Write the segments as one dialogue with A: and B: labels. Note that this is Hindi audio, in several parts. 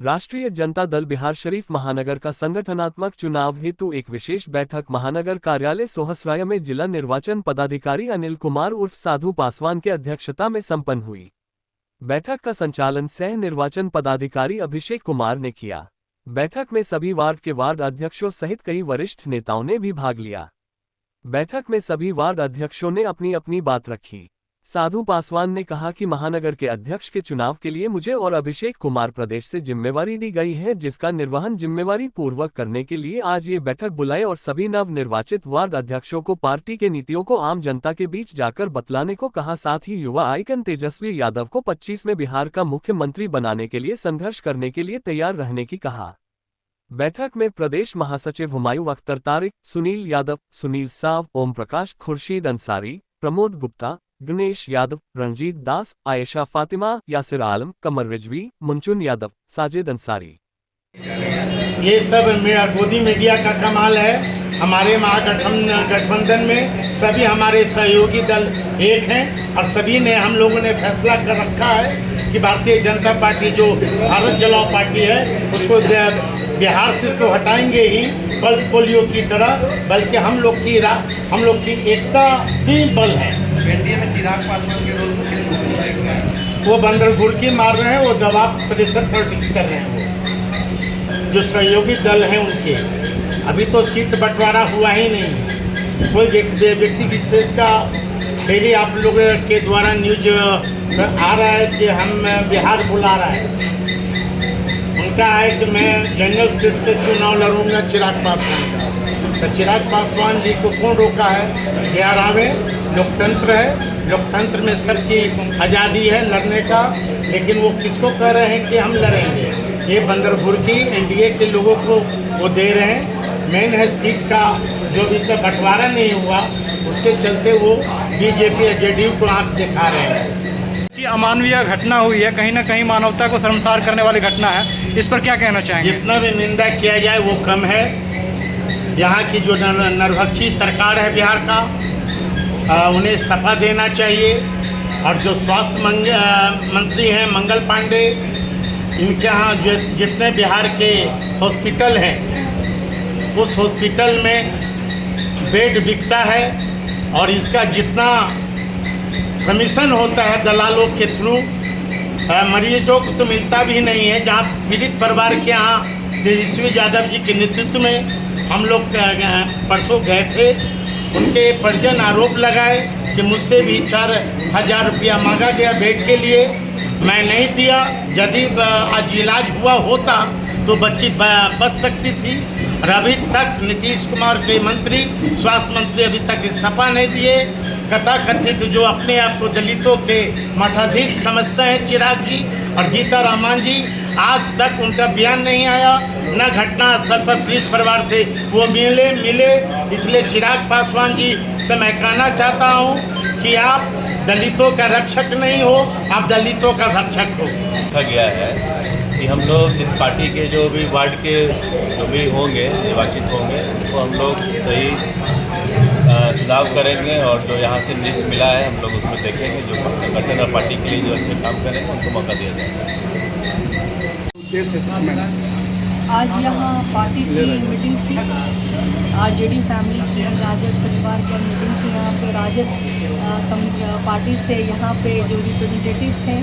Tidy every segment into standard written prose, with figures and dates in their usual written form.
A: राष्ट्रीय जनता दल बिहार शरीफ महानगर का संगठनात्मक चुनाव हेतु एक विशेष बैठक महानगर कार्यालय सोहसराय में जिला निर्वाचन पदाधिकारी अनिल कुमार उर्फ साधु पासवान के अध्यक्षता में संपन्न हुई। बैठक का संचालन सह निर्वाचन पदाधिकारी अभिषेक कुमार ने किया। बैठक में सभी वार्ड के वार्ड अध्यक्षों सहित कई वरिष्ठ नेताओं ने भी भाग लिया। बैठक में सभी वार्ड अध्यक्षों ने अपनी अपनी बात रखी। साधु पासवान ने कहा कि महानगर के अध्यक्ष के चुनाव के लिए मुझे और अभिषेक कुमार प्रदेश से जिम्मेवारी दी गई है, जिसका निर्वहन जिम्मेवारी पूर्वक करने के लिए आज ये बैठक बुलाई और सभी नव निर्वाचित वार्ड अध्यक्षों को पार्टी के नीतियों को आम जनता के बीच जाकर बतलाने को कहा। साथ ही युवा आइकन तेजस्वी यादव को 25 में बिहार का मुख्यमंत्री बनाने के लिए संघर्ष करने के लिए तैयार रहने की कहा। बैठक में प्रदेश महासचिव हुमायूं अख्तर तारिक, सुनील यादव, सुनील साव, ओम प्रकाश, खुर्शीद अंसारी, प्रमोद गुप्ता, गणेश यादव, रणजीत दास, आयशा फातिमा, यासिर आलम, कमर रिजवी, मुंचुन यादव, साजिद अंसारी।
B: ये सब गोदी मीडिया का कमाल है। हमारे महागठबंधन में सभी हमारे सहयोगी दल एक हैं और सभी ने हम लोगों ने फैसला कर रखा है कि भारतीय जनता पार्टी जो भारत जलाओ पार्टी है उसको बिहार से तो हटाएंगे ही पल्स पोलियो की तरह, बल्कि हम लोग की एकता ही बल है।
C: एनडीए में चिराग पासवान के रोल में
B: वो बंदर गुरकी मार रहे हैं, वो दबाव प्रेशर पॉलिटिक्स कर रहे हैं। वो जो सहयोगी दल हैं उनके अभी तो सीट बंटवारा हुआ ही नहीं। कोई व्यक्ति विशेष का डेली आप लोगों के द्वारा न्यूज आ रहा है कि हम बिहार बुला रहा है। उनका है कि मैं जनरल सीट से चुनाव लड़ूंगा चिराग पासवान का। तो चिराग पासवान जी को कौन रोका है? बिहार आवे, लोकतंत्र है, लोकतंत्र में सबकी आज़ादी है लड़ने का, लेकिन वो किसको कह रहे हैं कि हम लड़ेंगे? ये बंदर भुर्की एनडीए के लोगों को वो दे रहे हैं। मेन है सीट का जो अभी तक बंटवारा नहीं हुआ, उसके चलते वो बीजेपी या जेडीयू को आंख दिखा रहे हैं।
D: कि अमानवीय घटना हुई है, कहीं ना कहीं मानवता को शर्मसार करने वाली घटना है, इस पर क्या कहना चाहेंगे?
B: जितना भी निंदा किया जाए वो कम है। यहाँ की जो नरभक्षी सरकार है बिहार का, उन्हें इस्तीफा देना चाहिए। और जो स्वास्थ्य मंत्री हैं मंगल पांडे, इनके यहाँ जो जितने बिहार के हॉस्पिटल हैं उस हॉस्पिटल में बेड बिकता है और इसका जितना कमीशन होता है दलालों के थ्रू मरीजों को तो मिलता भी नहीं है। जहाँ पीड़ित परिवार के यहाँ तेजस्वी यादव जी के नेतृत्व में हम लोग परसों गए थे, उनके परिजन आरोप लगाए कि मुझसे भी 4,000 रुपया मांगा गया बेड के लिए, मैं नहीं दिया। यदि आज इलाज हुआ होता तो बच्ची बच सकती थी। और अभी तक नीतीश कुमार के मंत्री, स्वास्थ्य मंत्री अभी तक इस्तीफा नहीं दिए। कथाकथित जो अपने आप को दलितों के मठाधीश समझते हैं चिराग जी और जीता रामान जी, आज तक उनका बयान नहीं आया, न घटना स्थल पर पीड़ित परिवार से वो मिले। इसलिए चिराग पासवान जी से मैं कहना चाहता हूँ कि आप दलितों का रक्षक नहीं हो, आप दलितों का भक्षक हो।
E: कहा गया है कि हम लोग इस पार्टी के जो भी वार्ड के जो भी होंगे निर्वाचित होंगे उनको हम लोग सही चुनाव करेंगे और जो यहाँ से लिस्ट मिला है हम लोग उसमें देखेंगे, जो संगठन और पार्टी के लिए जो अच्छे काम करेंगे उनको मौका दिया जाएगा।
F: आज यहाँ पार्टी की मीटिंग थी, आरजेडी फैमिली की, राजद परिवार की मीटिंग थी। यहाँ पे राजद पार्टी से यहाँ पे जो रिप्रेजेंटेटिव थे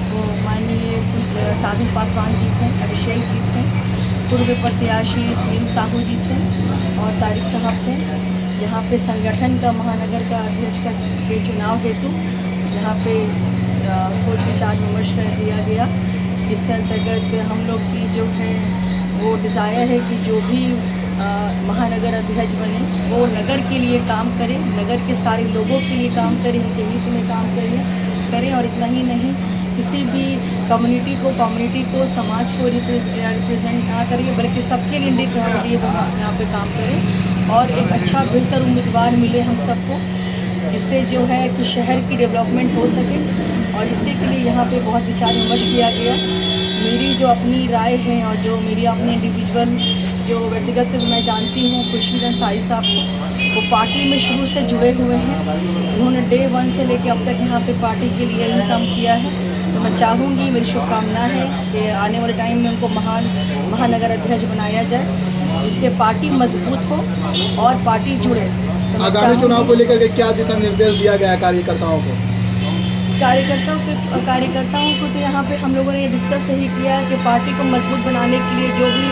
F: वो माननीय साधु पासवान जी थे, अभिषेक जी थे, पूर्व प्रत्याशी सुनील साहू जी थे और तारिक साहब थे। यहाँ पे संगठन का महानगर का अध्यक्ष के चुनाव हेतु यहाँ पे सोच विचार विमर्श कर दिया गया। इसके अंतर्गत हम लोग की जो है वो डिज़ायर है कि जो भी महानगर अध्यक्ष बने वो नगर के लिए काम करें, नगर के सारे लोगों के लिए काम करें, उनके हित में काम करें। और इतना ही नहीं, किसी भी कम्युनिटी को समाज को रिप्रेजेंट ना करें, बल्कि सबके लिए यहाँ पे काम करें और एक अच्छा बेहतर उम्मीदवार मिले हम सबको, जिससे जो है कि शहर की डेवलपमेंट हो सके। और इसी के लिए यहाँ पे बहुत विचार विमर्श किया गया। मेरी जो अपनी राय है और जो मेरी अपनी इंडिविजुअल जो व्यक्तिगत मैं जानती हूँ खुर्शीद अंसारी साहब को, वो पार्टी में शुरू से जुड़े हुए हैं। उन्होंने डे 1 से लेकर अब तक यहाँ पे पार्टी के लिए ही काम किया है। तो तो मैं चाहूँगी, मेरी शुभकामना है कि आने वाले टाइम में उनको महानगर अध्यक्ष बनाया जाए, जिससे पार्टी मजबूत हो और पार्टी जुड़े। तो
G: आगामी चुनाव को लेकर के क्या दिशा निर्देश दिया गया है कार्यकर्ताओं को?
F: कार्यकर्ताओं को तो यहाँ पे हम लोगों ने ये डिस्कस यही किया है कि पार्टी को मजबूत बनाने के लिए जो भी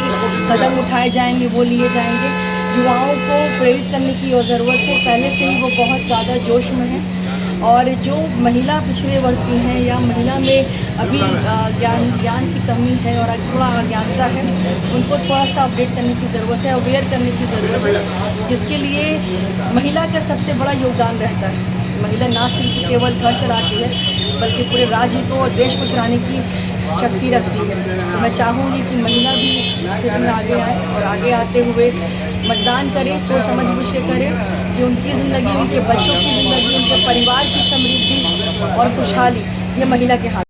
F: कदम उठाए जाएंगे वो लिए जाएंगे। युवाओं को प्रेरित करने की ज़रूरत है, पहले से ही वो बहुत ज़्यादा जोश में है, और जो महिला पिछड़े वर्ग की हैं या महिला में अभी ज्ञान की कमी है और थोड़ा अज्ञानता है, उनको थोड़ा सा अपडेट करने की ज़रूरत है, अवेयर करने की ज़रूरत है, जिसके लिए महिला का सबसे बड़ा योगदान रहता है। महिला ना सिर्फ केवल घर चलाती है, बल्कि पूरे राज्य को और देश को चलाने की शक्ति रखती है। तो मैं चाहूँगी कि महिला भी इस क्षेत्र में आगे आए और आगे आते हुए मतदान करें, सोच समझ बूझ के करें कि उनकी ज़िंदगी, उनके बच्चों की ज़िंदगी, उनके परिवार की समृद्धि और खुशहाली ये महिला के हाथ